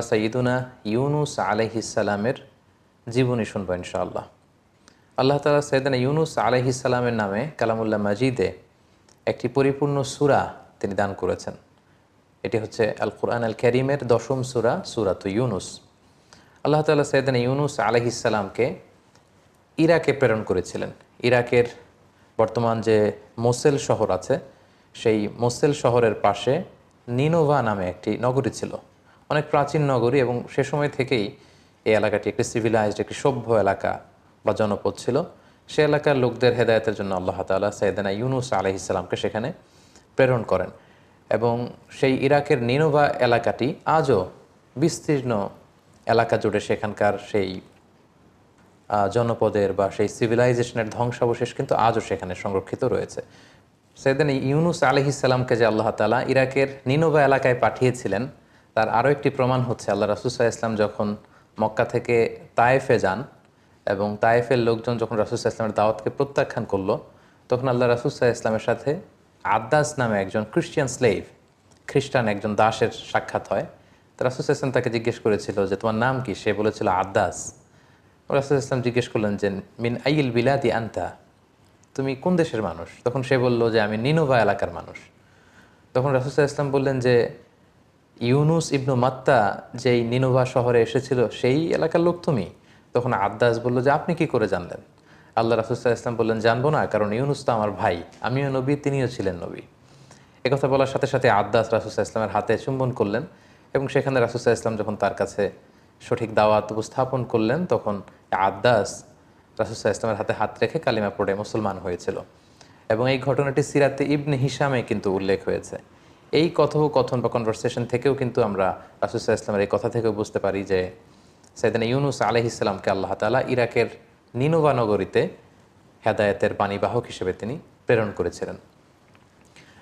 সাইয়্যিদুনা ইউনুস আলাইহিস সালামের জীবনী শুনবো ইনশাআল্লাহ। আল্লাহ তাআলা সাইয়্যিদুনা ইউনুস আলাইহিস সালামের নামে কালামুল্লাহ মাজিদে একটি পরিপূর্ণ সূরা তিনি দান করেছেন। এটি হচ্ছে আল কুরআন আল কারীমের ১০ম সূরা, সূরাতুল ইউনুস। আল্লাহ তাআলা সাইয়্যিদুনা ইউনুস আলাইহিস সালামকে ইরাকে প্রেরণ করেছিলেন। ইরাকের বর্তমান যে মোসেল শহর আছে, সেই মোসেল শহরের পাশে নিনোভা নামে একটি নগরী ছিল, অনেক প্রাচীন নগরী, এবং সে সময় থেকেই এই এলাকাটি একটি সিভিলাইজড, একটি সভ্য এলাকা বা জনপদ ছিল। সে এলাকার লোকদের হেদায়েতের জন্য আল্লাহ তাআলা সাইয়্যিদুনা ইউনুস আলাইহিস সালামকে সেখানে প্রেরণ করেন, এবং সেই ইরাকের নিনোভা এলাকাটি আজও বিস্তীর্ণ এলাকা জুড়ে সেখানকার সেই জনপদের বা সেই সিভিলাইজেশনের ধ্বংসাবশেষ কিন্তু আজও সেখানে সংরক্ষিত রয়েছে। সাইয়্যিদুনা ইউনুস আলাইহিস সালামকে যে আল্লাহ তাআলা ইরাকের নিনোভা এলাকায় পাঠিয়েছিলেন, তার আরও একটি প্রমাণ হচ্ছে আল্লাহ রাসূল সাল্লাল্লাহু আলাইহি ওয়াসাল্লাম যখন মক্কা থেকে তায়েফে যান, এবং তায়েফের লোকজন যখন রাসূল সাল্লাল্লাহু আলাইহি ওয়াসাল্লামের দাওয়াতকে প্রত্যাখ্যান করলো, তখন আল্লাহ রাসূল সাল্লাল্লাহু আলাইহি ওয়াসাল্লামের সাথে আদ্দাস নামে একজন খ্রিস্টিয়ান স্লেভ, খ্রিস্টান একজন দাসের সাক্ষাৎ হয়। তো রাসূল সাল্লাল্লাহু আলাইহি ওয়াসাল্লাম তাকে জিজ্ঞেস করেছিল যে তোমার নাম কি? সে বলেছিল আদ্দাস। রাসূল সাল্লাল্লাহু আলাইহি ওয়াসাল্লাম জিজ্ঞেস করলেন যে মিন আইয়িল বিলাদি আনতা, তুমি কোন দেশের মানুষ? তখন সে বলল যে আমি নিনোভা এলাকার মানুষ। তখন রাসূল সাল্লাল্লাহু আলাইহি ওয়াসাল্লাম বললেন যে ইউনুস ইবনু মাত্তা যেই নিনোভা শহরে এসেছিল সেই এলাকার লোক তুমি? তখন আদ্দাস বলল যে আপনি কি করে জানলেন? আল্লাহ রাসূল সাল্লাল্লাহু আলাইহি ওয়াসাল্লাম বললেন জানবো না, কারণ ইউনুস তো আমার ভাই, আমিও নবী, তিনিও ছিলেন নবী। একথা বলার সাথে সাথে আদ্দাস রাসূল সাল্লাল্লাহু আলাইহি ওয়াসাল্লামের হাতে চুম্বন করলেন, এবং সেখানে রাসূল সাল্লাল্লাহু আলাইহি ওয়াসাল্লাম যখন তার কাছে সঠিক দাওয়াত উপস্থাপন করলেন, তখন আদ্দাস রাসূল সাল্লাল্লাহু আলাইহি ওয়াসাল্লামের হাতে হাত রেখে কালিমা পড়ে মুসলমান হয়েছিল। এবং এই ঘটনাটি সিরাতে ইবনে হিশামে কিন্তু উল্লেখ হয়েছে। এই কথোপকথন বা কনভারসেশন থেকেও কিন্তু আমরা রাসূল সাল্লাল্লাহু আলাইহি ওয়াসাল্লামের এই কথা থেকেও বুঝতে পারি যে সাইয়্যিদুনা ইউনুস আলাইহিস সালামকে আল্লাহ তাআলা ইরাকের নিনোভা নগরীতে হেদায়েতের বাণীবাহক হিসেবে তিনি প্রেরণ করেছিলেন।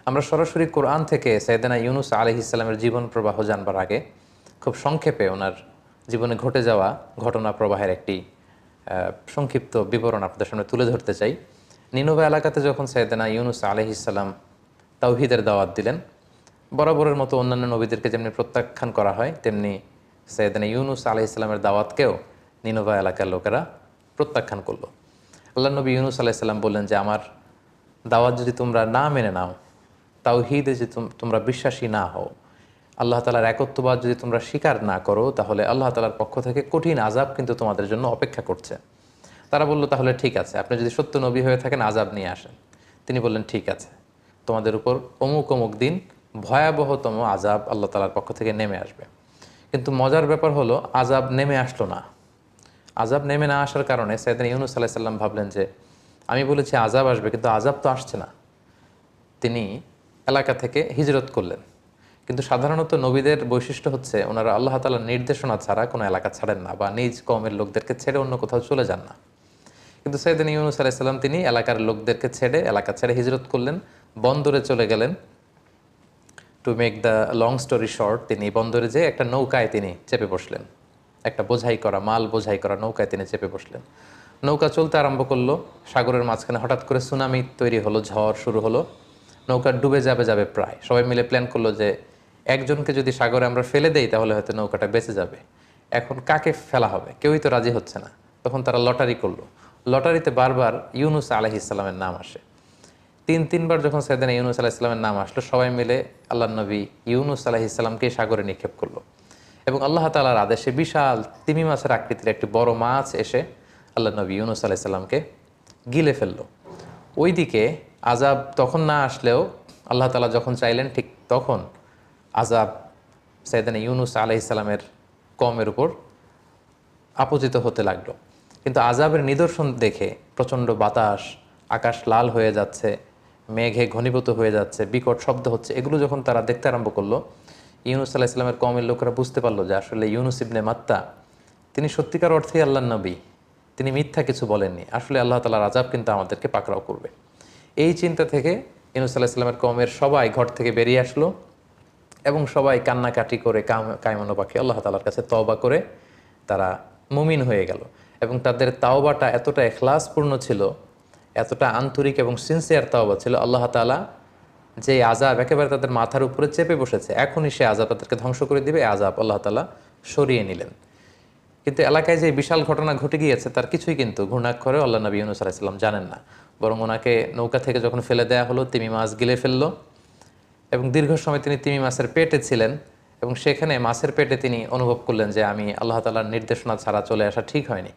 আমরা সরাসরি কোরআন থেকে সাইয়্যিদুনা ইউনুস আলাইহিস সালামের জীবন প্রবাহ জানবার আগে খুব সংক্ষেপে ওনার জীবনে ঘটে যাওয়া ঘটনা প্রবাহের একটি সংক্ষিপ্ত বিবরণ আপনাদের সামনে তুলে ধরতে চাই। নিনোভা এলাকাতে যখন সাইয়্যিদুনা ইউনুস আলাইহিস সালাম তাওহীদের দাওয়াত দিলেন, বরাবরের মতো অন্যান্য নবীদেরকে যেমনি প্রত্যাখ্যান করা হয়, তেমনি সাইয়্যিদুনা ইউনুস আলাইহিস সালামের দাওয়াতকেও নিনোভা এলাকার লোকেরা প্রত্যাখ্যান করলো। আল্লাহ নবী ইউনুস আলাইহিস সালাম বললেন যে আমার দাওয়াত যদি তোমরা না মেনে নাও, তাওহীদে যদি তোমরা বিশ্বাসী না হও, আল্লাহ তাআলার একত্ববাদ যদি তোমরা স্বীকার না করো, তাহলে আল্লাহ তাআলার পক্ষ থেকে কঠিন আযাব কিন্তু তোমাদের জন্য অপেক্ষা করছে। তারা বলল তাহলে ঠিক আছে, আপনি যদি সত্য নবী হয়ে থাকেন আযাব নিয়ে আসেন। তিনি বললেন ঠিক আছে, তোমাদের উপর অমুক অমুক দিন ভয়াবহতম আযাব আল্লাহ তাআলার পক্ষ থেকে নেমে আসবে। কিন্তু মজার ব্যাপার হলো আযাব নেমে আসলো না। আযাব নেমে না আসার কারণে সাইয়্যিদুনা ইউনুস আলাইহিস সালাম ভাবলেন যে আমি বলেছি আযাব আসবে, কিন্তু আযাব তো আসছে না। তিনি এলাকা থেকে হিজরত করলেন। কিন্তু সাধারণত নবীদের বৈশিষ্ট্য হচ্ছে ওনারা আল্লাহ তাআলার নির্দেশনা ছাড়া কোনো এলাকা ছাড়েন না, বা নিজ কওমের লোকদেরকে ছেড়ে অন্য কোথাও চলে যান না। কিন্তু সাইয়্যিদুনা ইউনুস আলাইহিস সালাম তিনি এলাকার লোকদেরকে ছেড়ে, এলাকা ছেড়ে হিজরত করলেন, বন্দরে চলে গেলেন। To make the long story short, তিনি বন্দরে যেয়ে একটা নৌকায় তিনি চেপে বসলেন, একটা বোঝাই করা মাল বোঝাই করা নৌকায় তিনি চেপে বসলেন। নৌকা চলতে আরম্ভ করলো, সাগরের মাঝখানে হঠাৎ করে সুনামি তৈরি হলো, ঝড় শুরু হলো, নৌকা ডুবে যাবে প্রায়। সবাই মিলে প্ল্যান করলো যে একজনকে যদি সাগরে আমরা ফেলে দেই তাহলে হয়তো নৌকাটা বেঁচে যাবে। এখন কাকে ফেলা হবে? কেউই তো রাজি হচ্ছে না। তখন তারা লটারি করলো। লটারিতে বারবার ইউনুস আলাইহিস সালামের নাম আসে। তিনবার যখন সাইয়্যিদুনা ইউনুস আলাইহিস সালামের নাম আসলো, সবাই মিলে আল্লাহর নবী ইউনুস আলাইহিস সালামকে সাগরে নিক্ষেপ করলো, এবং আল্লাহ তাআলার আদেশে বিশাল তিমি মাছের আকৃতির একটি বড় মাছ এসে আল্লাহর নবী ইউনুস আলাইহিস সালামকে গিলে ফেললো। ওইদিকে আযাব তখন না আসলেও আল্লাহ তাআলা যখন চাইলেন ঠিক তখন আযাব সাইয়্যিদুনা ইউনুস আলাইহিস সালামের কওমের উপর আপতিত হতে লাগলো। কিন্তু আযাবের নিদর্শন দেখে প্রচণ্ড বাতাস, আকাশ লাল হয়ে যাচ্ছে, মেঘে ঘনীভূত হয়ে যাচ্ছে, বিকট শব্দ হচ্ছে, এগুলো যখন তারা দেখতে আরম্ভ করলো, ইউনুস আলাইহিস সালামের কওমের লোকেরা বুঝতে পারলো যে আসলে ইউনুস ইবনে মাত্তা তিনি সত্যিকার অর্থেই আল্লাহর নবী, তিনি মিথ্যা কিছু বলেননি, আসলে আল্লাহ তাআলার আযাব কিন্তু আমাদেরকে পাকড়াও করবে। এই চিন্তা থেকে ইউনুস আলাইহিস সালামের কওমের সবাই ঘর থেকে বেরিয়ে আসলো, এবং সবাই কান্নাকাটি করে কায়মানো পাখি আল্লাহ তাআলার কাছে তওবা করে তারা মুমিন হয়ে গেল। এবং তাদের তাওবাটা এতটা ইখলাসপূর্ণ ছিল, এতটা আন্তরিক এবং সিনসিয়ার তাওবা ছিল, আল্লাহ তাআলা যে আযাব একেবারে তাদের মাথার উপরে চেপে বসেছে, এখনই সে আযাব তাদেরকে ধ্বংস করে দিবে, এই আযাব আল্লাহ তাআলা সরিয়ে নিলেন। কিন্তু এলাকায় যে বিশাল ঘটনা ঘটে গিয়েছে তার কিছুই কিন্তু ঘূর্ণাক্ষরেও আল্লাহ নবী ইউনূস আলাইহিস সালাম জানেন না। বরং ওনাকে নৌকা থেকে যখন ফেলে দেওয়া হলো, তিমি মাছ গিলে ফেললো এবং দীর্ঘ সময় তিনি তিমি মাছের পেটে ছিলেন এবং সেখানে মাছের পেটে তিনি অনুভব করলেন যে আমি আল্লাহ তাআলার নির্দেশনা ছাড়া চলে আসা ঠিক হয়নি।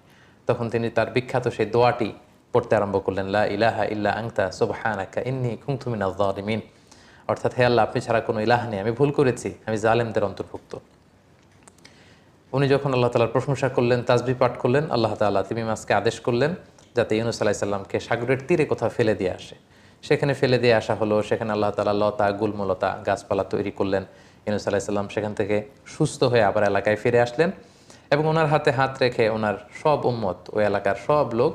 তখন তিনি তার বিখ্যাত সেই দোয়াটি পড়তে আরম্ভ করলেন, লা ইলাহা ইল্লা আনতা সুবহানাকা ইন্নী কুনতু মিনাজ জালিমিন। অর্থাৎ, হে আল্লাহ, আপনি ছাড়া কোনো ইলাহ নেই, আমি ভুল করেছি, আমি জালেমদের অন্তর্ভুক্ত। উনি যখন আল্লাহ তাআলার প্রশংসা করলেন, তাসবিহ পাঠ করলেন, আল্লাহ তাআলা তিমি মাছকে আদেশ করলেন যাতে ইউনূস আলাইহিস সালামকে সাগরের তীরে কোথাও ফেলে দিয়ে আসে। সেখানে ফেলে দিয়ে আসা হলো। সেখানে আল্লাহ তাআলা লতা, গুল্মলতা, গাছপালা তৈরি করলেন। ইউনূস আলাইহিস সালাম সেখান থেকে সুস্থ হয়ে আবার এলাকায় ফিরে আসলেন এবং ওনার হাতে হাত রেখে ওনার সব উম্মত, ওই এলাকার সব লোক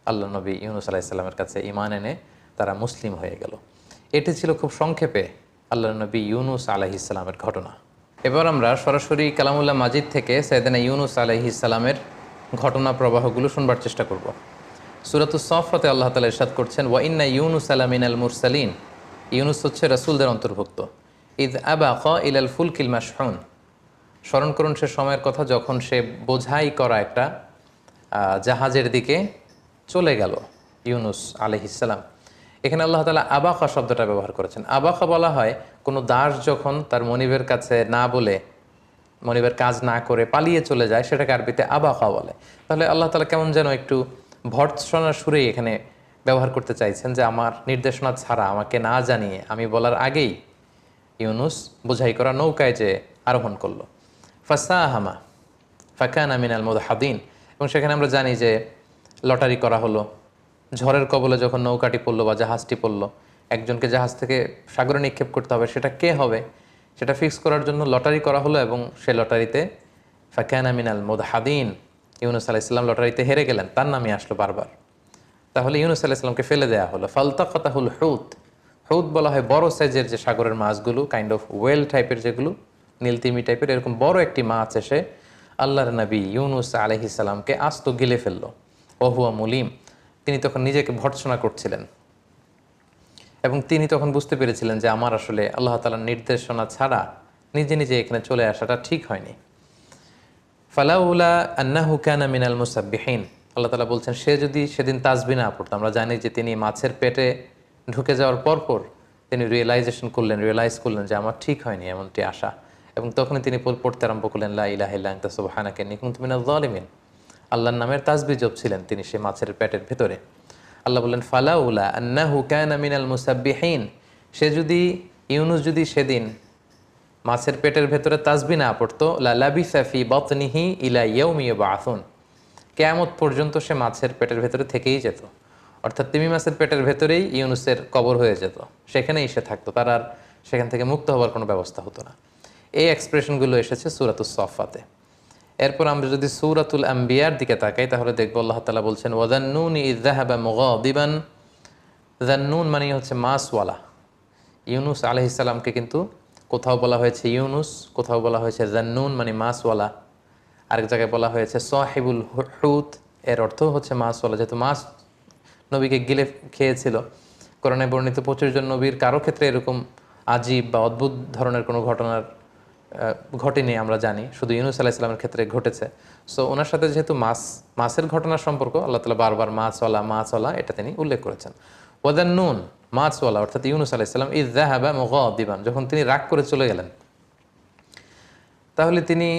আল্লাহ নবী ইউনূস আলাইহিস সালামের কাছে ঈমান এনে তারা মুসলিম হয়ে গেল। এটি ছিল খুব সংক্ষেপে আল্লাহ নবী ইউনূস আলাইহিস সালামের ঘটনা। এবার আমরা সরাসরি কালামুল্লাহ মাজিদ থেকে সাইয়েদনা ইউনূস আলাইহিস সালামের ঘটনা প্রবাহগুলো শুনবার চেষ্টা করব। সূরাতুস সাফফাতে আল্লাহ তাআলা ইরশাদ করছেন, ওয়া ইন্না ইউনূস মিনাল মুরসালিন। ইউনূস হচ্ছে রাসূলদের অন্তর্ভুক্ত। ইয আবাকা ইলাল ফুলকিল মাশহুন। স্মরণ করুন সে সময়ের কথা যখন সে বোঝাই করা একটা জাহাজের দিকে চলে গেল ইউনূস আলাইহিস সালাম। এখানে আল্লাহ তাআলা আবাকা শব্দটা ব্যবহার করেছেন। আবাকা বলা হয় কোনো দাস যখন তার মনিবের কাছে না বলে, মনিবের কাজ না করে পালিয়ে চলে যায়, সেটাকে আরবিতে আবাকা বলে। তাহলে আল্লাহ তাআলা কেমন যেন একটু ভর্ৎসনার সুরেই এখানে ব্যবহার করতে চাইছেন যে আমার নির্দেশনা ছাড়া, আমাকে না জানিয়ে, আমি বলার আগেই ইউনূস বোঝাই করা নৌকায় যে আরোহণ করলো। ফাসাহামা ফাকানা মিনাল মুদহাদিন। এবং সেখানে আমরা জানি যে লটারি করা হলো। ঝড়ের কবলে যখন নৌকাটি পড়লো বা জাহাজটি পড়লো, একজনকে জাহাজ থেকে সাগরে নিক্ষেপ করতে হবে, সেটা কে হবে সেটা ফিক্স করার জন্য লটারি করা হলো এবং সে লটারিতে ফাকানা মিনাল মুদহাদিন, ইউনূস আলাইহিস সালাম লটারিতে হেরে গেলেন, তার নামই আসলো বারবার। তাহলে ইউনূস আলাইহিস সালামকে ফেলে দেওয়া হলো। ফালতাকাতাহুল হুত। হুত বলা হয় বড় সাইজের যে সাগরের মাছগুলো, কাইন্ড অফ ওয়েল টাইপের, যেগুলো নীলতিমি টাইপের, এরকম বড় একটি মাছ এসে আল্লাহর নবী ইউনূস আলাইহিস সালামকে আস্ত গিলে ফেললো। ওহুয়া মুলিম। তিনি তখন নিজেকে ভর্ৎসনা করছিলেন এবং তিনি তখন বুঝতে পেরেছিলেন যে আমার আসলে আল্লাহ তাআলার নির্দেশনা ছাড়া নিজে নিজে এখানে চলে আসাটা ঠিক হয়নি। ফালাউলা আন্নাহু কানা মিনাল মুসাব্বিহিন। আল্লাহ তাআলা বলছেন, সে যদি সেদিন তাসবিহ না পড়তো। আমরা জানি যে তিনি মাছের পেটে ঢুকে যাওয়ার পরপর তিনি রিয়েলাইজ করলেন যে আমার ঠিক হয়নি এমনটি আসা, এবং তখনই তিনি পড়তে আরম্ভ করলেন, লা ইলাহা ইল্লা আনতা সুবহানাকা ইন্নী কুনতু মিনাজ জালিমিন। আল্লাহর নামের তাসবিহ জপছিলেন তিনি সেই মাছের পেটের ভেতরে। আল্লাহ বললেন, ফালাউলা আন্নাহু কানা মিনাল মুসাব্বিহিন। ইউনূস যদি সেদিন মাছের পেটের ভেতরে তাসবিহ না পড়তো, লা লাবিসা ফি বাতনিহি ইলা ইয়াউমি ইউবআসুন। কিয়ামত পর্যন্ত সে মাছের পেটের ভেতরে থেকেই যেত। অর্থাৎ তিমি মাছের পেটের ভেতরেই ইউনূসের কবর হয়ে যেত, সেখানেই সে থাকতো, তার আর সেখান থেকে মুক্ত হওয়ার কোনো ব্যবস্থা হতো না। এই এক্সপ্রেশনগুলো এসেছে সূরাতুস সাফফাতে। এরপর আমরা যদি সূরাতুল আম্বিয়ার দিকে তাকাই তাহলে দেখব আল্লাহ তাআলা বলছেন, ওয়াযান্নুনি ইয যাহাবা মুগাদিবান। যান্নুন মানে হচ্ছে মাছওয়ালা। ইউনূস আলাইহিস সালামকে কিন্তু কোথাও বলা হয়েছে ইউনূস, কোথাও বলা হয়েছে যান্নুন মানে মাছওয়ালা, আরেক জায়গায় বলা হয়েছে সাহিবুল হুত, এর অর্থ হচ্ছে মাছওয়ালা, যেহেতু মাছ নবীকে গিলে খেয়েছিল। কোরআনে বর্ণিত 25 জন নবীর কারো ক্ষেত্রে এরকম আজীব বা অদ্ভুত ধরনের কোনো ঘটনার ঘটেনি আমরা জানি, শুধু ইউনূস আলাইহিস সালামের ক্ষেত্রে ঘটেছে। সো ওনার সাথে যেহেতু মাছের ঘটনার সম্পর্ক, আল্লাহ তাআলা বারবার মাছওয়ালা এটা তিনি উল্লেখ করেছেন। ওয়াযান্নুন মাছওয়ালা অর্থাৎ ইউনূস আলাইহিস সালাম ইয যাহাবা মুগাদিবান, যখন তিনি রাগ করে চলে গেলেন, তাহলে তিনি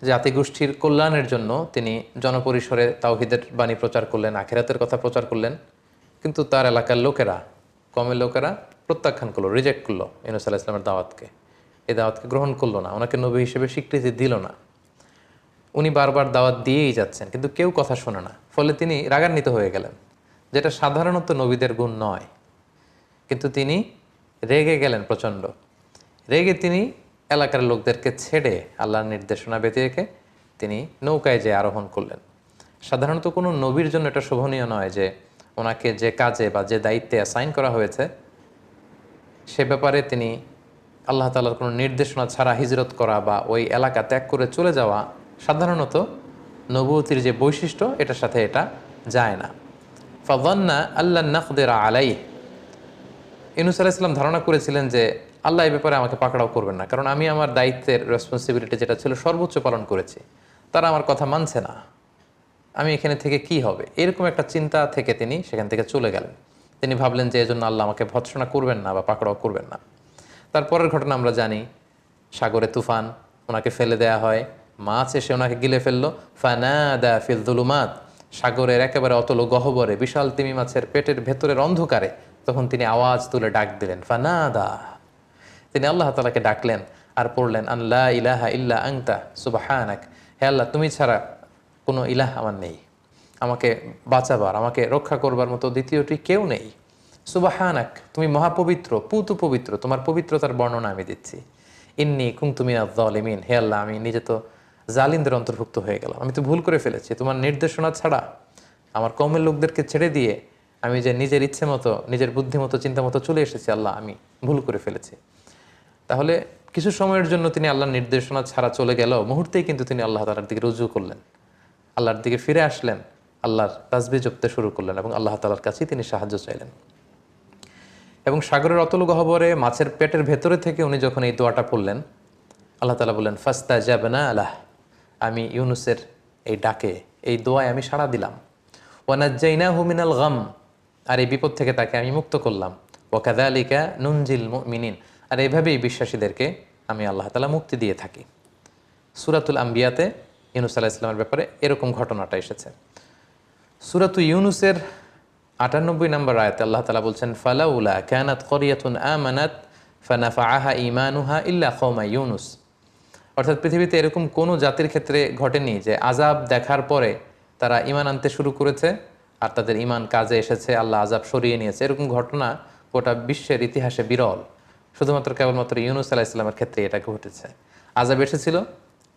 জাতিগোষ্ঠীর কল্যাণের জন্য তিনি জনপরিসরে তাওহীদের বাণী প্রচার করলেন, আখিরাতের কথা প্রচার করলেন। কিন্তু তার এলাকার লোকেরা, কমের লোকেরা প্রত্যাখ্যান করলো, রিজেক্ট করলো ইউনূস আলাইহিস সালামের দাওয়াতকে। এই দাওয়াতকে গ্রহণ করলো না, ওনাকে নবী হিসেবে স্বীকৃতি দিল না। উনি বারবার দাওয়াত দিয়েই যাচ্ছেন কিন্তু কেউ কথা শোনে না। ফলে তিনি রাগান্বিত হয়ে গেলেন, যেটা সাধারণত নবীদের গুণ নয়। কিন্তু তিনি রেগে গেলেন প্রচণ্ড। রেগে তিনি এলাকার লোকদেরকে ছেড়ে আল্লাহর নির্দেশনা ব্যতি রেখে তিনি নৌকায় যেয়ে আরোহণ করলেন। সাধারণত কোনো নবীর জন্য এটা শোভনীয় নয় যে ওনাকে যে কাজে বা যে দায়িত্বে অ্যাসাইন করা হয়েছে সে ব্যাপারে তিনি আল্লাহ তাআলার কোনো নির্দেশনা ছাড়া হিজরত করা বা ওই এলাকা ত্যাগ করে চলে যাওয়া সাধারণত নবুয়তির যে বৈশিষ্ট্য এটার সাথে এটা যায় না। ফাযান্না আল্লান নাকদিরা আলাইহি। ইউনূস আলাইহিস সালাম ধারণা করেছিলেন যে আল্লাহ এই ব্যাপারে আমাকে পাকড়াও করবেন না, কারণ আমি আমার দায়িত্বের রেসপন্সিবিলিটি যেটা ছিল সর্বোচ্চ পালন করেছি, তারা আমার কথা মানছে না, আমি এখানে থেকে কি হবে, এরকম একটা চিন্তা থেকে তিনি সেখান থেকে চলে গেলেন। তিনি ভাবলেন যে এজন্য আল্লাহ আমাকে ভৎসনা করবেন না বা পাকড়াও করবেন না। তারপরের ঘটনা আমরা জানি, সাগরে তুফান, ওনাকে ফেলে দেয়া হয়, মাছ এসে ওনাকে গিলে ফেললো। ফানাদা ফিল যুলুমাত, সাগরের একেবারে অতল গহ্বরে বিশাল তিমি মাছের পেটের ভেতরের অন্ধকারে তখন তিনি আওয়াজ তুলে ডাক দিলেন, ফানাদা, তিনি আল্লাহ তাআলাকে ডাকলেন আর পড়লেন, আল্লাহ ইলাহা ইল্লা আনতা সুবহানাক, হে আল্লাহ তুমি ছাড়া কোনো ইলাহ আমার নেই, আমাকে বাঁচাবার, আমাকে রক্ষা করবার মতো দ্বিতীয়টি কেউ নেই। সুবহানাক, তুমি মহাপবিত্র, পুতু পবিত্র, তোমার পবিত্রতার বর্ণনা আমি দিচ্ছি। ইন্নী কুনতু মিনাজ জালিমিন, হে আল্লাহ আমি নিজে তো জালিমদের অন্তর্ভুক্ত হয়ে গেলাম, আমি তো ভুল করে ফেলেছি, তোমার নির্দেশনা ছাড়া আমার কওমের লোকদেরকে ছেড়ে দিয়ে আমি যে নিজের ইচ্ছে মতো, নিজের বুদ্ধি মতো, চিন্তা মতো চলে এসেছি, আল্লাহ আমি ভুল করে ফেলেছি। তাহলে কিছু সময়ের জন্য তিনি আল্লাহর নির্দেশনা ছাড়া চলে গেল, মুহূর্তেই কিন্তু তিনি আল্লাহ তাআলার দিকে রুজু করলেন, আল্লাহর দিকে ফিরে আসলেন, আল্লাহর তাসবিহ জপতে শুরু করলেন এবং আল্লাহ তাআলার কাছেই তিনি সাহায্য চাইলেন। এবং সাগরের অতল গহ্বরে মাছের পেটের ভেতরে থেকে উনি যখন এই দোয়াটা পড়লেন, আল্লাহ তাআলা বললেন, ফাস্তাজাবনা লাহ, আমি ইউনুসের এই ডাকে, এই দোয়ায় আমি সাড়া দিলাম। ওয়ানাজ্জাইনাহু মিনাল গাম, আর এই বিপদ থেকে তাকে আমি মুক্ত করলাম। ওয়াকাযালিকা নুনজিল মুমিনিন, আর এইভাবেই বিশ্বাসীদেরকে আমি আল্লাহ তাআলা মুক্তি দিয়ে থাকি। সূরাতুল আম্বিয়াতে ইউনুস আলাইহিস সালামের ব্যাপারে এরকম ঘটনাটা এসেছে। সূরাতু ইউনুসের ৯৮ নম্বর আয়াতে আল্লাহ তাআলা বলছেন, ফালাউলা কানাত ক্বরিয়াতুন আমানাত ফানাফাআহা ঈমানুহা ইল্লা কওমা ইউনুস, অর্থাৎ পৃথিবীতে এরকম কোনো জাতির ক্ষেত্রে ঘটেনি যে আযাব দেখার পরে তারা ঈমান আনতে শুরু করেছে আর তাদের ঈমান কাজে এসেছে, আল্লাহ আযাব সরিয়ে নিয়েছে। এরকম ঘটনা গোটা বিশ্বের ইতিহাসে বিরল, শুধুমাত্র কেবলমাত্র ইউনুস আলাইহিস সালামের ক্ষেত্রে এটা ঘটেছে। আযাব এসেছিল,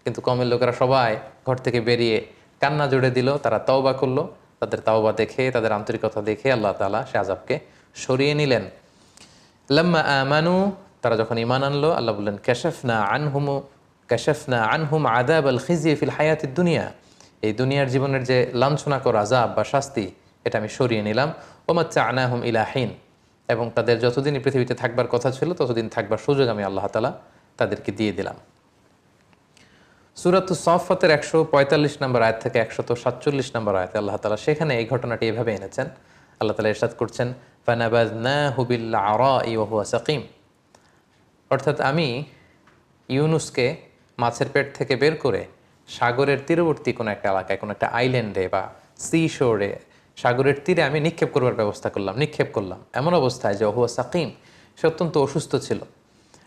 কিন্তু কওমের লোকেরা সবাই ঘর থেকে বেরিয়ে কান্না জুড়ে দিল, তারা তওবা করলো, তাদের তাওবা দেখে, তাদের আন্তরিকতা দেখে আল্লাহ তাআলা সে আযাবকে সরিয়ে নিলেন। লাম্মা আমানু, তারা যখন ঈমান আনলো, আল্লাহ বললেন, কাশাফনা আনহুম আযাবাল খিজি ফিল হায়াতিদ দুনিয়া, এই দুনিয়ার জীবনের যে লাঞ্ছনাকর আযাব বা শাস্তি, এটা আমি সরিয়ে নিলাম। ওমাত্তা'নাহুম ইলা হিন, এবং তাদের যতদিন পৃথিবীতে থাকবার কথা ছিল ততদিন থাকবার সুযোগ আমি আল্লাহ তাআলা তাদেরকে দিয়ে দিলাম। সূরাতুস সাফফাতের ১৪৫ নম্বর আয়াত থেকে ১৪৭ নম্বর আয়াতে আল্লাহ তাআলা সেখানে এই ঘটনাটি এভাবে এনেছেন। আল্লাহ তাআলা ইরশাদ করছেন, ফানাবাযনাহু বিল আরাই ওয়া হুয়া সাকিম, অর্থাৎ আমি ইউনুসকে মাছের পেট থেকে বের করে সাগরের তীরবর্তী কোনো একটা এলাকায়, কোনো একটা আইল্যান্ডে বা সি শোরে, সাগরের তীরে আমি নিক্ষেপ করবার ব্যবস্থা করলাম, নিক্ষেপ করলাম এমন অবস্থায় যে হুয়া সাকিম, সে অত্যন্ত অসুস্থ ছিল।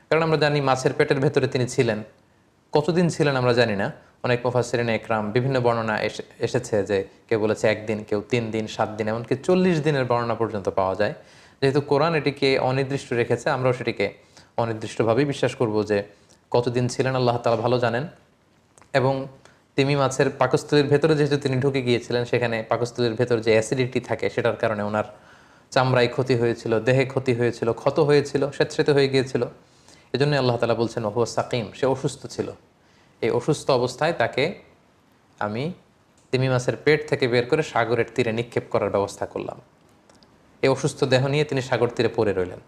কারণ আমরা জানি মাছের পেটের ভেতরে তিনি ছিলেন, কতদিন ছিলেন আমরা জানি না। অনেক মুফাসসিরিনে একরাম বিভিন্ন বর্ণনা এসেছে যে কেউ বলেছে ১ দিন, কেউ ৩ দিন, ৭ দিন, এমনকি ৪০ দিনের বর্ণনা পর্যন্ত পাওয়া যায়। যেহেতু কোরআন এটিকে অনির্দিষ্ট রেখেছে, আমরাও সেটিকে অনির্দিষ্টভাবেই বিশ্বাস করব যে কতদিন ছিলেন আল্লাহ তাআলা ভালো জানেন। এবং তিমি মাছের পাকস্থলীর ভেতরে যেহেতু তিনি ঢুকে গিয়েছিলেন, সেখানে পাকস্থলীর ভেতর যে অ্যাসিডিটি থাকে সেটার কারণে ওনার চামড়ায় ক্ষতি হয়েছিল, দেহে ক্ষতি হয়েছিল, ক্ষত হয়েছিল, স্বেচ্ছাতে হয়ে গিয়েছিল। এজন্য আল্লাহ তাআলা বলছেন ওহুয়া সাকিম, সে অসুস্থ ছিল। এই অসুস্থ অবস্থায় তাকে আমি তিমি মাছের পেট থেকে বের করে সাগরের তীরে নিক্ষেপ করার ব্যবস্থা করলাম। এই অসুস্থ দেহ নিয়ে তিনি সাগর তীরে পড়ে রইলেন।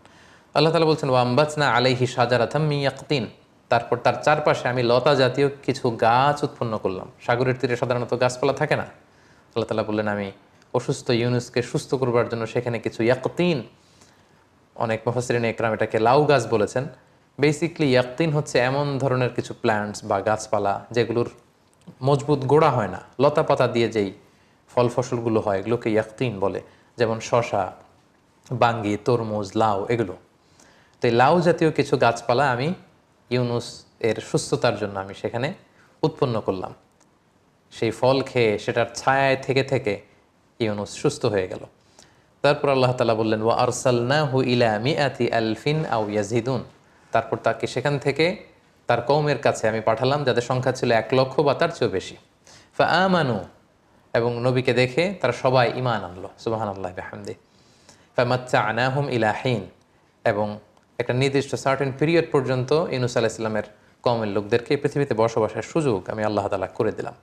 আল্লাহ তাআলা বলছেন, ওয়াম্বাতনা আলাইহি শাজারাতাম মিন ইয়াকতিন, তারপর তার চারপাশে আমি লতা জাতীয় কিছু গাছ উৎপন্ন করলাম। সাগরের তীরে সাধারণত গাছপালা থাকে না। আল্লাহ তাআলা বললেন, আমি অসুস্থ ইউনুসকে সুস্থ করবার জন্য সেখানে কিছু ইয়াকতিন, অনেক মুফাসসিরিনে ইকরাম এটাকে লাউ গাছ বলেছেন। বেসিকলি ইয়াকতিন হচ্ছে এমন ধরনের কিছু প্ল্যান্টস বা গাছপালা যেগুলোর মজবুত গোড়া হয় না, লতা পাতা দিয়ে যেই ফল ফসলগুলো হয় এগুলোকে ইয়াকতিন বলে, যেমন শশা, বাঙ্গি, তরমুজ, লাউ, এগুলো। তো এই লাউ জাতীয় কিছু গাছপালা আমি ইউনুস এর সুস্থতার জন্য আমি সেখানে উৎপন্ন করলাম। সেই ফল খেয়ে সেটার ছায়ায় থেকে থেকে ইউনুস সুস্থ হয়ে গেল। তারপর আল্লাহ তাআলা বললেন, ওয়া আরসালনাহু ইলা মিআতি আলফিন আও ইয়াজিদুন, তারপর তাকে সেখান থেকে তার কওমের কাছে আমি পাঠালাম যাদের সংখ্যা ছিল ১,০০,০০০ বা তার চেয়েও বেশি। ফাআমানু, এবং নবীকে দেখে তারা সবাই ঈমান আনলো। সুবহানাল্লাহি ওয়া বিহামদিহি। ফামাত্তা'নাহুম ইলা হিন, এবং একটা নির্দিষ্ট সার্টেন পিরিয়ড পর্যন্ত ইউনুস আলাইহিস সালামের কওমের লোকদেরকে পৃথিবীতে বসবাসের সুযোগ আমি আল্লাহ তাআলা করে দিলাম।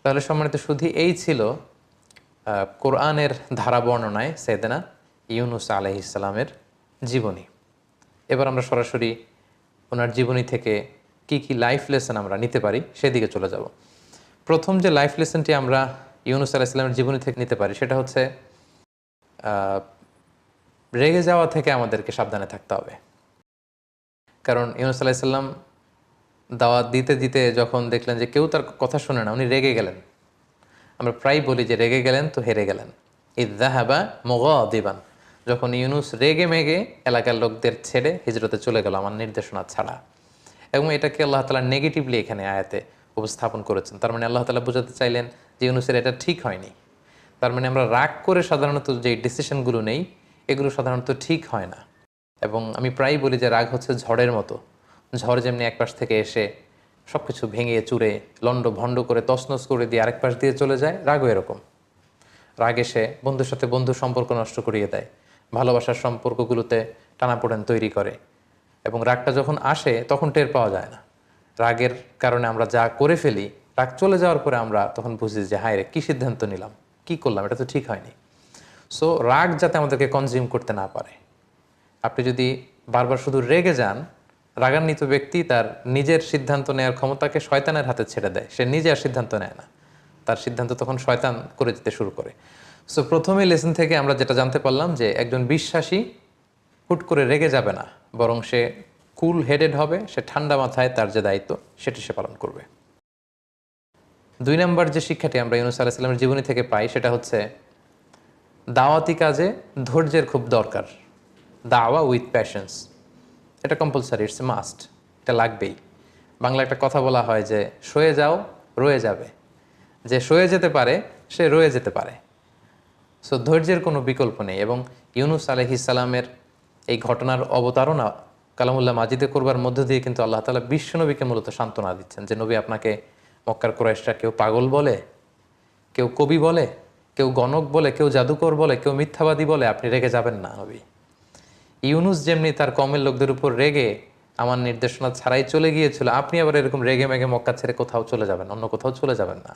তাহলে সম্মানিত সুধী, এই ছিল কোরআনের ধারা বর্ণনায় সাইয়েদনা ইউনুস আলাইহিস সালামের জীবনী। এবার আমরা সরাসরি ওনার জীবনী থেকে কি কি লাইফ লেসন আমরা নিতে পারি সেদিকে চলে যাব। প্রথম যে লাইফ লেসনটি আমরা ইউনুস আলাইহিস সালামের জীবনী থেকে নিতে পারি সেটা হচ্ছে রেগে যাওয়া থেকে আমাদেরকে সাবধানে থাকতে হবে। কারণ ইউনুস আলাইহিস সালাম দাওয়াত দিতে দিতে যখন দেখলেন যে কেউ তার কথা শুনে না, উনি রেগে গেলেন। আমরা প্রায় বলি যে রেগে গেলেন তো হেরে গেলেন। ইযযাহাবা মুগাদিবান, যখন ইউনুস রেগে মেগে এলাকার লোকদের ছেড়ে হিজরতে চলে গেল আমার নির্দেশনা ছাড়া। এবং এটাকে আল্লাহ তাআলা নেগেটিভলি এখানে আয়াতে উপস্থাপন করেছেন। তার মানে আল্লাহ তাআলা বোঝাতে চাইলেন যে ইউনুসের এটা ঠিক হয়নি। তার মানে আমরা রাগ করে সাধারণত যে ডিসিশনগুলো নেই এগুলো সাধারণত ঠিক হয় না। এবং আমি প্রায়ই বলি যে রাগ হচ্ছে ঝড়ের মতো। ঝড় যেমনি এক পাশ থেকে এসে সব কিছু ভেঙে চুরে লন্ড ভণ্ড করে তছনছ করে দিয়ে আরেক পাশ দিয়ে চলে যায়, রাগও এরকম। রাগ এসে বন্ধুর সাথে বন্ধুর সম্পর্ক নষ্ট করিয়ে দেয়, ভালোবাসার সম্পর্কগুলোতে টানাপোড়েন তৈরি করে। এবং রাগটা যখন আসে তখন টের পাওয়া যায় না। রাগের কারণে আমরা যা করে ফেলি, রাগ চলে যাওয়ার পরে আমরা তখন বুঝি যে হায় রে, কী সিদ্ধান্ত নিলাম, কি করলাম, এটা তো ঠিক হয়নি। সো রাগ যাতে আমাদেরকে কনজিউম করতে না পারে। আপনি যদি বারবার শুধু রেগে যান, রাগান্বিত ব্যক্তি তার নিজের সিদ্ধান্ত নেওয়ার ক্ষমতাকে শয়তানের হাতে ছেড়ে দেয়। সে নিজে আর সিদ্ধান্ত নেয় না, তার সিদ্ধান্ত তখন শয়তান করে দিতে শুরু করে। সো প্রথমে লেসন থেকে আমরা যেটা জানতে পারলাম যে একজন বিশ্বাসী হুট করে রেগে যাবে না, বরং সে কুল হেডেড হবে, সে ঠান্ডা মাথায় তার যে দায়িত্ব সেটি সে পালন করবে। 2 নম্বর যে শিক্ষাটি আমরা ইউনুস আলাইহিস সালামের জীবনী থেকে পাই সেটা হচ্ছে দাওয়াতি কাজে ধৈর্যের খুব দরকার। দাওয়া উইথ প্যাশন্স, এটা কম্পালসারি, ইটস এ মাস্ট, এটা লাগবেই। বাংলা একটা কথা বলা হয় যে সয়ে যাও রয়ে যাবে, যে সয়ে যেতে পারে সে রয়ে যেতে পারে। সো ধৈর্যের কোনো বিকল্প নেই। এবং ইউনুস আলাইহিস সালামের এই ঘটনার অবতারণা কালামুল্লাহ মাজিদে করবার মধ্য দিয়ে কিন্তু আল্লাহ তাআলা বিশ্বনবীকে মূলত সান্ত্বনা দিচ্ছেন যে নবী, আপনাকে মক্কার কুরাইশরা কেউ পাগল বলে, কেউ কবি বলে, কেউ গণক বলে, কেউ জাদুকর বলে, কেউ মিথ্যাবাদী বলে, আপনি রেগে যাবেন না নবী। ইউনুস যেমনি তার কমের লোকদের উপর রেগে আমার নির্দেশনা ছাড়াই চলে গিয়েছিল, আপনি আবার এরকম রেগে মেগে মক্কা ছেড়ে কোথাও চলে যাবেন, অন্য কোথাও চলে যাবেন না।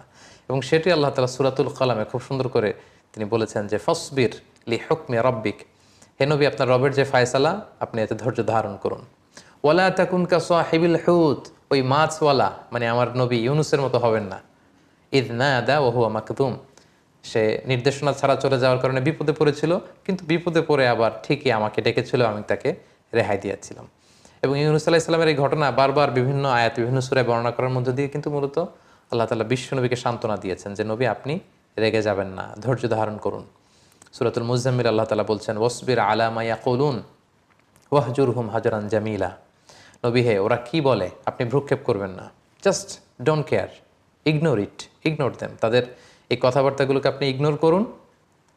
এবং সেটি আল্লাহ তাআলা সূরাতুল কালামে খুব সুন্দর করে তিনি বলেছেন যে ফসবির লি হুকমি রাব্বিক, হে নবী, আপনার রবের যে ফায়সালা আপনি এতে ধৈর্য ধারণ করুন। ওয়ালা তাকুন কা সাহিবিল হুত, ওই মাছওয়ালা মানে আমার নবী ইউনুসের মতো হবেন না। ইদ নাদা ওয়া হুয়া মাকতুম, সে নির্দেশনা ছাড়া চলে যাওয়ার কারণে বিপদে পড়েছিল, কিন্তু বিপদে পড়ে আবার ঠিকই আমাকে ডেকেছিল, আমি তাকে রেহাই দিয়েছিলাম। এবং ইউনুস আলাইহিস সালামের এই ঘটনা বারবার বিভিন্ন আয়াত বিভিন্ন সূরায় বর্ণনা করার মধ্য দিয়ে কিন্তু মূলত আল্লাহ তাআলা বিশ্বনবীকে সান্ত্বনা দিয়েছেন যে নবী, আপনি রেগে যাবেন না, ধৈর্য ধারণ করুন। সূরাতুল মুজাম্মিল আল্লাহ তাআলা বলছেন ওয়াসবির আলা মা ইয়াকুলুন ওয়াহজুরহুম হাজরান জামিলা, নবী হে, ওরা কি বলে আপনি ভ্রুক্ষেপ করবেন না, just don't care, ignore them, তাদের এই কথাবার্তাগুলোকে আপনি ইগনোর করুন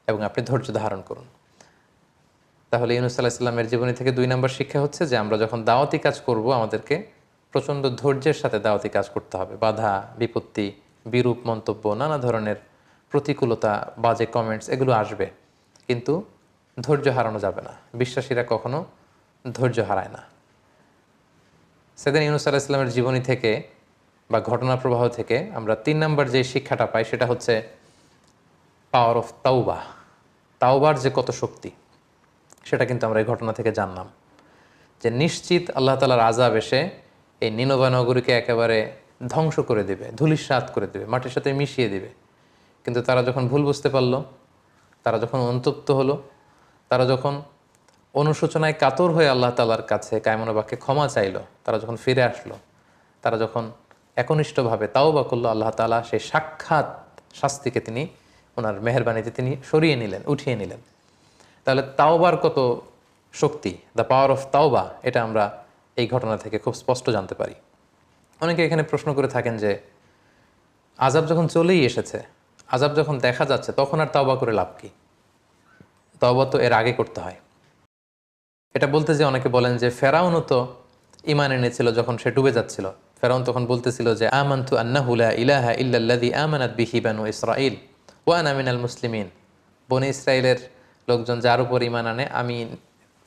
এবং আপনি ধৈর্য ধারণ করুন। তাহলে ইউনুস আলাইহিস সালামের জীবনী থেকে 2 নম্বর শিক্ষা হচ্ছে যে আমরা যখন দাওয়াতি কাজ করব আমাদেরকে প্রচণ্ড ধৈর্যের সাথে দাওয়াতি কাজ করতে হবে। বাধা বিপত্তি, বিরূপ মন্তব্য, নানা ধরনের প্রতিকূলতা, বাজে কমেন্টস এগুলো আসবে, কিন্তু ধৈর্য হারানো যাবে না। বিশ্বাসীরা কখনো ধৈর্য হারায় না। সেদিন ইউনুস আলাইহিস সালামের জীবনী থেকে বা ঘটনা প্রবাহ থেকে আমরা 3 নম্বর যে শিক্ষাটা পাই সেটা হচ্ছে পাওয়ার অফ তাওবা। তাওবার যে কত শক্তি সেটা কিন্তু আমরা এই ঘটনা থেকে জানলাম, যে নিশ্চিত আল্লাহ তাআলার আযাব এসে এই নিনভা নগরীকে একেবারে ধ্বংস করে দেবে, ধূলিসাৎ করে দেবে, মাটির সাথে মিশিয়ে দেবে। কিন্তু তারা যখন ভুল বুঝতে পারলো, তারা যখন অনুতপ্ত হলো, তারা যখন অনুশোচনায় কাতর হয়ে আল্লাহ তাআলার কাছে কায়মন বাক্যে ক্ষমা চাইলো, তারা যখন ফিরে আসলো, তারা যখন একনিষ্ঠভাবে তাওবা করলো, আল্লাহ তাআলা সেই সাক্ষাৎ শাস্তিকে তিনি ওনার মেহেরবানিতে তিনি সরিয়ে নিলেন, উঠিয়ে নিলেন। তাহলে তাওবার কত শক্তি, দ্য পাওয়ার অফ তাওবা, এটা আমরা এই ঘটনা থেকে খুব স্পষ্ট জানতে পারি। অনেকে এখানে প্রশ্ন করে থাকেন যে আযাব যখন চলেই এসেছে, আযাব যখন দেখা যাচ্ছে, তখন আর তাওবা করে লাভ কি? তাওবা তো এর আগে করতে হয়। এটা বলতে যে অনেকে বলেন যে ফেরাউনও তো ঈমান এনেছিল যখন সে ডুবে যাচ্ছিল। ফেরাউন তখন বলতেছিল যে আমানতু আন্নাহু লা ইলাহা ইল্লাল্লাযী আমানাত বিহি বানু ইসরাঈল ওয়া আনা মিনাল মুসলিমিন। বনি ইসরাইলের লোকজন যার উপর ঈমান আনে, আমি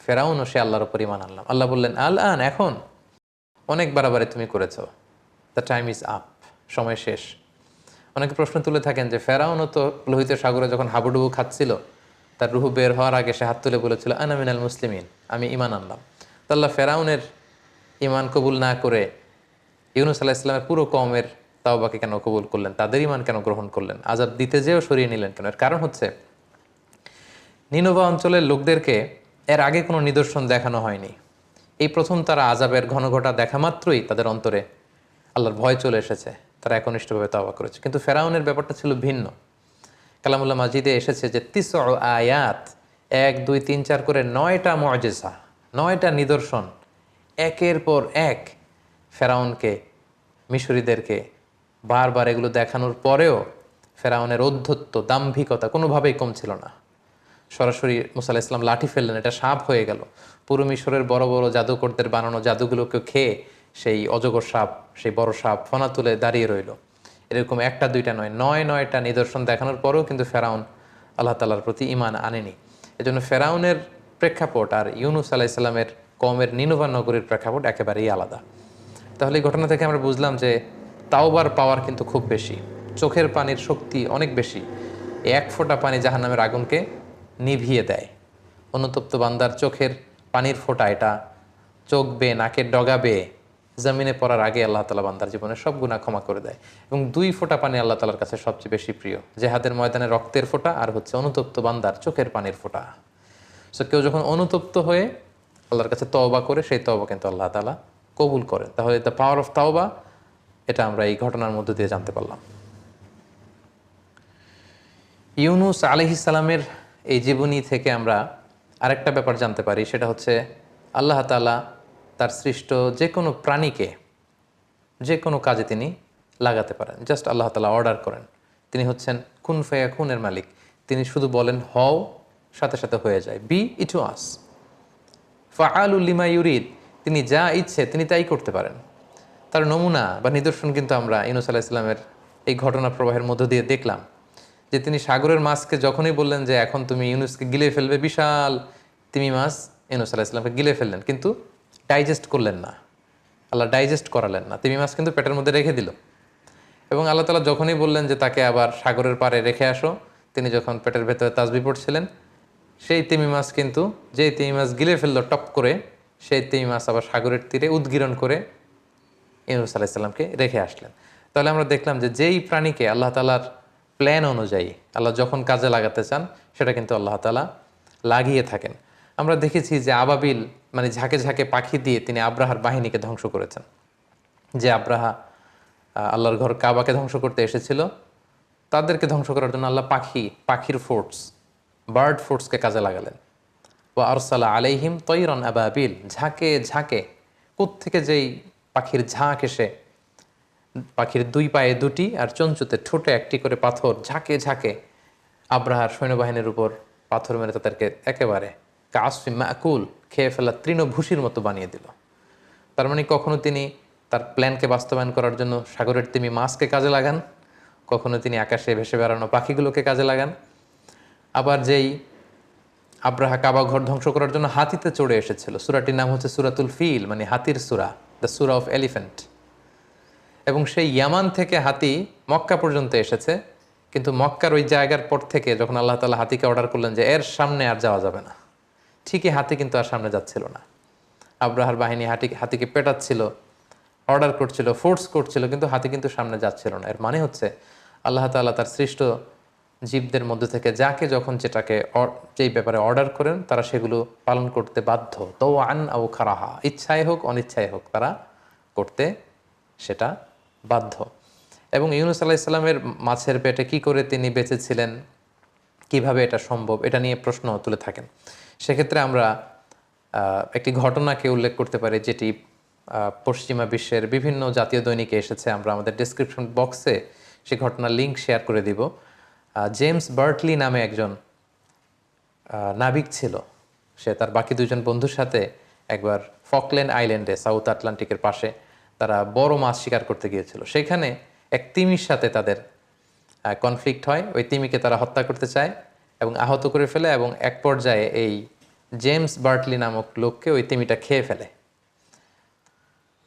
ফেরাউনও সে আল্লাহর উপর ঈমান আনলাম। আল্লাহ বললেন আল আন, এখন অনেক বাড়াবাড়ি তুমি করেছো, দ্য টাইম ইজ আপ, সময় শেষ। অনেকে প্রশ্ন তুলে থাকেন যে ফেরাউনও তো লোহিত সাগরে যখন হাবুডুবু খাচ্ছিল, তার রুহু বের হওয়ার আগে সে হাত তুলে বলেছিল আনা মিনাল মুসলিমিন, আমি ঈমান আনলাম। তো আল্লাহ ফেরাউনের ইমান কবুল না করে ইউনূস আলাইহিস সালামের পুরো কওমের তাওবাকে কেন কবুল করলেন, তাদের ইমান কেন গ্রহণ করলেন, আযাব দিতে যেও সরিয়ে নিলেন কেন? এর কারণ হচ্ছে নিনভা অঞ্চলের লোকদেরকে এর আগে কোনো নিদর্শন দেখানো হয়নি। এই প্রথম তারা আযাবের ঘনঘটা দেখা মাত্রই তাদের অন্তরে আল্লাহর ভয় চলে এসেছে, তারা একনিষ্ঠভাবে তাওবা করেছে। কিন্তু ফেরাউনের ব্যাপারটা ছিল ভিন্ন। কালামুল্লাহ মাজিদে এসেছে যে ৩০ আয়াত, ১ ২ ৩ ৪ করে ৯টা মুআজিজা, ৯টা নিদর্শন একের পর এক ফেরাউনকে, মিশরীদেরকে বারবার এগুলো দেখানোর পরেও ফেরাউনের ঔদ্ধত্য, দাম্ভিকতা কোনোভাবেই কম ছিল না। সরাসরি মুসা আলাইহিস সালাম লাঠি ফেললেন, এটা সাপ হয়ে গেল। পুরো মিশরের বড় বড় জাদুকরদের বানানো জাদুগুলোকে খেয়ে সেই অজগর সাপ, সেই বড় সাপ ফনা তুলে দাঁড়িয়ে রইল। এরকম একটা দুইটা নয়, ৯টা নিদর্শন দেখানোর পরেও কিন্তু ফেরাউন আল্লাহ তাআলার প্রতি ঈমান আনেনি। এজন্য ফেরাউনের প্রেক্ষাপট আর ইউনূস আলাইহিস সালামের কওমের নিনভা নগরীর প্রেক্ষাপট একেবারেই আলাদা। তাহলে এই ঘটনা থেকে আমরা বুঝলাম যে তাওবার পাওয়ার কিন্তু খুব বেশি, চোখের পানির শক্তি অনেক বেশি। এক ফোঁটা পানি জাহান্নামের আগুনকে নিভিয়ে দেয়। অনুতপ্ত বান্দার চোখের পানির ফোঁটা, এটা চোখ বেয়ে, নাকের ডগা বেয়ে জমিনে পড়ার আগে আল্লাহ তাআলা বান্দার জীবনের সব গুনাহ ক্ষমা করে দেয়। এবং ২ ফোঁটা পানি আল্লাহ তাআলার কাছে সবচেয়ে বেশি প্রিয়, জেহাদের ময়দানে রক্তের ফোঁটা আর হচ্ছে অনুতপ্ত বান্দার চোখের পানির ফোঁটা। সো কেউ যখন অনুতপ্ত হয়ে আল্লাহর কাছে তওবা করে, সেই তওবা কিন্তু আল্লাহ তাআলা কবুল করেন। তাহলে দ্য পাওয়ার অফ তাওবা, এটা আমরা এই ঘটনার মধ্য দিয়ে জানতে পারলাম। ইউনূস আলাইহিস সালামের এই জীবনী থেকে আমরা আরেকটা ব্যাপার জানতে পারি, সেটা হচ্ছে আল্লাহ তাআলা তার সৃষ্ট যে কোনো প্রাণীকে যে কোনো কাজে তিনি লাগাতে পারেন। জাস্ট আল্লাহ তাআলা অর্ডার করেন। তিনি হচ্ছেন কুন ফায়াকুনের মালিক। তিনি শুধু বলেন হও, সাথে সাথে হয়ে যায়। বি ইট ওয়াজ ফাআলুল লিমা ইউরিদ। তিনি যা ইচ্ছে তিনি তাই করতে পারেন। তার নমুনা বা নিদর্শন কিন্তু আমরা ইউনূস আলাইহিস সালামের এই ঘটনা প্রবাহের মধ্য দিয়ে দেখলাম, যে তিনি সাগরের মাছকে যখনই বললেন যে এখন তুমি ইউনূসকে গিলে ফেলবে, বিশাল তিমি মাছ ইউনূস আলাইহিস সালামকে গিলে ফেললেন, কিন্তু ডাইজেস্ট করলেন না। আল্লাহ ডাইজেস্ট করালেন না, তিমি মাছ কিন্তু পেটের মধ্যে রেখে দিল। এবং আল্লাহ তাআলা যখনই বললেন যে তাকে আবার সাগরের পাড়ে রেখে আসো, তিনি যখন পেটের ভেতরে তাসবিহ পড়ছিলেন, সেই তিমি মাছ কিন্তু, যেই তিমি মাছ গিলে ফেললো টপ করে, সেই তিমি মাছ আবার সাগরের তীরে উদ্গীরণ করে ইউনূস আলাইহিস সালামকে রেখে আসলেন। তাহলে আমরা দেখলাম যে যেই প্রাণীকে আল্লাহ তাআলার প্ল্যান অনুযায়ী আল্লাহ যখন কাজে লাগাতে চান, সেটা কিন্তু আল্লাহ তাআলা লাগিয়ে থাকেন। আমরা দেখেছি যে আবাবিল, মানে ঝাঁকে ঝাঁকে পাখি দিয়ে তিনি আব্রাহার বাহিনীকে ধ্বংস করেছেন। যে আব্রাহা আল্লাহর ঘর কাবাকে ধ্বংস করতে এসেছিল, তাদেরকে ধ্বংস করার জন্য আল্লাহ পাখির ফোর্স, বার্ড ফোর্সকে কাজে লাগালেন। ওয়া আরসালা আলাইহিম তৈরন আবাবিল, ঝাঁকে ঝাঁকে কোত্থেকে যেই পাখির ঝাঁক এসে, পাখির 2 পায়ে 2টি আর চঞ্চুতে ঠোঁটে 1টি করে পাথর ঝাঁকে ঝাঁকে আব্রাহার সৈন্যবাহিনীর উপর পাথর মেরে তাদেরকে একেবারে কাসফি মাকুল, খেয়ে ফেলা তৃণভূষির মতো বানিয়ে দিল। তার মানে কখনো তিনি তার প্ল্যানকে বাস্তবায়ন করার জন্য সাগরের তিমি মাছকে কাজে লাগান, কখনো তিনি আকাশে ভেসে বেড়ানো পাখিগুলোকে কাজে লাগান। আবার যেই আব্রাহা কাবা ঘর ধ্বংস করার জন্য হাতিতে চড়ে এসেছিল, সূরাটির নাম হচ্ছে সূরাতুল ফিল, মানে হাতির সূরা, দ্য সূরা অফ এলিফ্যান্ট। এবং সেই ইয়ামান থেকে হাতি মক্কা পর্যন্ত এসেছে, কিন্তু মক্কার ওই জায়গার পর থেকে যখন আল্লাহ তাআলা হাতিকে অর্ডার করলেন যে এর সামনে আর যাওয়া যাবে না, ঠিকই হাতি কিন্তু আর সামনে যাচ্ছিল না। আব্রাহার বাহিনী হাতিকে পেটাচ্ছিল, অর্ডার করছিল, ফোর্স করছিল, কিন্তু হাতি কিন্তু সামনে যাচ্ছিল না। এর মানে হচ্ছে আল্লাহ তাআলা তার সৃষ্ট জীবদের মধ্যে থেকে যাকে যখন যেই ব্যাপারে অর্ডার করেন, তারা সেগুলো পালন করতে বাধ্য। তাওআন আও কারাহা, ইচ্ছায় হোক অনিচ্ছায় হোক, তারা করতে সেটা বাধ্য। এবং ইউনূস আলাইহিস সালামের মাছের পেটে কি করে তিনি বেঁচেছিলেন, কিভাবে এটা সম্ভব, এটা নিয়ে প্রশ্ন তুলে থাকেন। সেক্ষেত্রে আমরা একটি ঘটনাকে উল্লেখ করতে পারি, যেটি পশ্চিমা বিশ্বের বিভিন্ন জাতীয় দৈনিকে এসেছে। আমরা আমাদের ডেসক্রিপশন বক্সে সেই ঘটনার লিঙ্ক শেয়ার করে দিব। জেমস বার্টলি নামে একজন নাবিক ছিল। সে তার বাকি 2 জন বন্ধুর সাথে একবার ফকল্যান্ড আইল্যান্ডে, সাউথ আটলান্টিকের পাশে, তারা বড় মাছ শিকার করতে গিয়েছিল। সেখানে এক তিমির সাথে তাদের কনফ্লিক্ট হয়। ওই তিমিকে তারা হত্যা করতে চায় এবং আহত করে ফেলে, এবং এক পর্যায়ে এই জেমস বার্টলি নামক লোককে ওই তিমিটা খেয়ে ফেলে।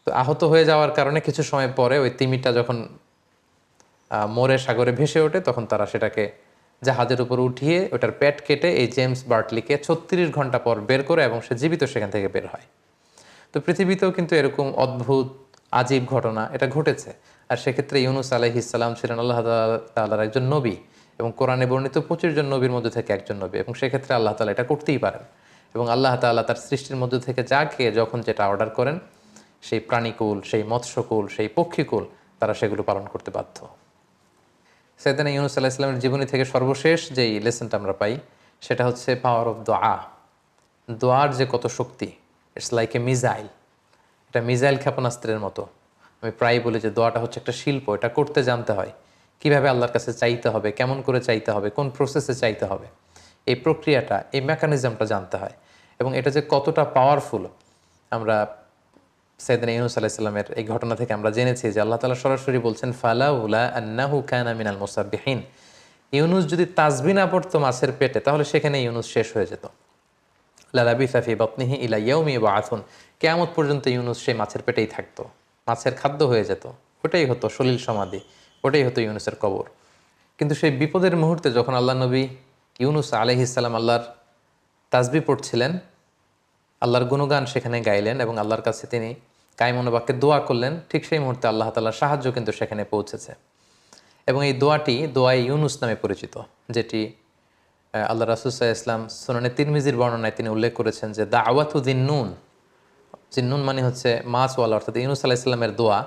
তো আহত হয়ে যাওয়ার কারণে কিছু সময় পরে ওই তিমিটা যখন মরে সাগরে ভেসে ওঠে, তখন তারা সেটাকে জাহাজের উপর উঠিয়ে ওটার পেট কেটে এই জেমস বার্টলিকে 36 ঘন্টা পর বের করে, এবং সে জীবিত সেখান থেকে বের হয়। তো পৃথিবীতেও কিন্তু এরকম অদ্ভুত আজীব ঘটনা এটা ঘটেছে। আর সেক্ষেত্রে ইউনুস আলাইহিস সালাম ছিলেন আল্লাহ তাআলার একজন নবী, এবং কোরআনে বর্ণিত 25 জন নবীর মধ্যে থেকে একজন নবী, এবং সেক্ষেত্রে আল্লাহ তাআলা এটা করতেই পারেন। এবং আল্লাহ তাআলা তার সৃষ্টির মধ্যে থেকে যাকে যখন যেটা অর্ডার করেন, সেই প্রাণীকুল, সেই মৎস্যকুল, সেই পক্ষীকুল, তারা সেগুলো পালন করতে বাধ্য। সাইয়েদনা ইউনুস আলাইহিস সালামের জীবনী থেকে সর্বশেষ যেই লেসনটা আমরা পাই, সেটা হচ্ছে পাওয়ার অফ দোয়া। দোয়ার যে কত শক্তি, ইটস লাইক এ মিজাইল। এটা মিজাইল ক্ষেপণাস্ত্রের মতো। আমি প্রায় বলি যে দোয়াটা হচ্ছে একটা শিল্প, এটা করতে জানতে হয়। কিভাবে আল্লাহর কাছে চাইতে হবে, কেমন করে চাইতে হবে, কোন প্রসেসে চাইতে হবে, এই প্রক্রিয়াটা, এই মেকানিজমটা জানতে হয়। এবং এটা যে কতটা পাওয়ারফুল, আমরা সাইয়েদনা ইউনুস আলাইহিস সালামের এই ঘটনা থেকে আমরা জেনেছি যে আল্লাহ তাআলা সরাসরি বলছেন, ফালাউলা আন্নাহু কানা মিনাল মুসাব্বিহিন। ইউনুস যদি তাসবিহ না পড়তো মাছের পেটে, তাহলে সেখানে ইউনুস শেষ হয়ে যেত। লালাবিসা ফি বাতনিহি ইলা ইয়াউমি ইউবআসুন। কিয়ামত পর্যন্ত ইউনুস সেই মাছের পেটেই থাকতো, মাছের খাদ্য হয়ে যেত। ওটাই হতো সলিল সমাধি, ওটাই হতো ইউনুসের কবর। কিন্তু সেই বিপদের মুহূর্তে যখন আল্লাহ নবী ইউনুস আলাইহিস সালাম আল্লাহর তাসবিহ পড়ছিলেন, আল্লাহর গুণগান সেখানে গাইলেন এবং আল্লাহর কাছে তিনি কায়মনোবাক্যে দোয়া করলেন, ঠিক সেই মুহূর্তে আল্লাহ তাআলার সাহায্য কিন্তু সেখানে পৌঁছেছে। এবং এই দোয়াটি দোয়ায়ে ইউনুস নামে পরিচিত, যেটি আল্লাহ রাসূল সাল্লাল্লাহু আলাইহি ওয়াসাল্লাম সুনানে তিরমিজির বর্ণনায় তিনি উল্লেখ করেছেন যে দাওয়াতু যিন্নুন। যিন্নুন মানে হচ্ছে মাছওয়ালা, অর্থাৎ ইউনুস আলাইহিস সালামের দোয়া।